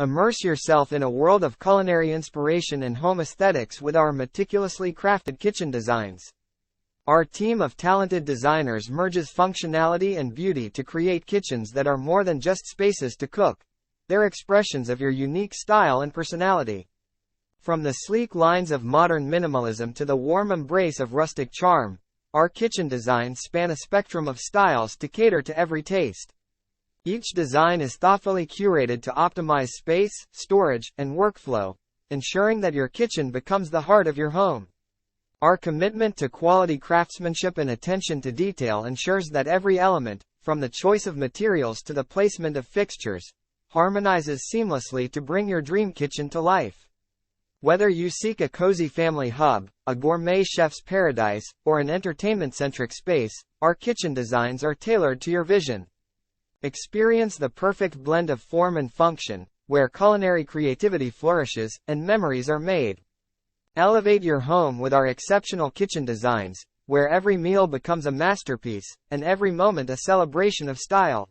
Immerse yourself in a world of culinary inspiration and home aesthetics with our meticulously crafted kitchen designs. Our team of talented designers merges functionality and beauty to create kitchens that are more than just spaces to cook. They're expressions of your unique style and personality. From the sleek lines of modern minimalism to the warm embrace of rustic charm, our kitchen designs span a spectrum of styles to cater to every taste. Each design is thoughtfully curated to optimize space, storage, and workflow, ensuring that your kitchen becomes the heart of your home. Our commitment to quality craftsmanship and attention to detail ensures that every element, from the choice of materials to the placement of fixtures, harmonizes seamlessly to bring your dream kitchen to life. Whether you seek a cozy family hub, a gourmet chef's paradise, or an entertainment-centric space, our kitchen designs are tailored to your vision. Experience the perfect blend of form and function, where culinary creativity flourishes, and memories are made. Elevate your home with our exceptional kitchen designs, where every meal becomes a masterpiece, and every moment a celebration of style.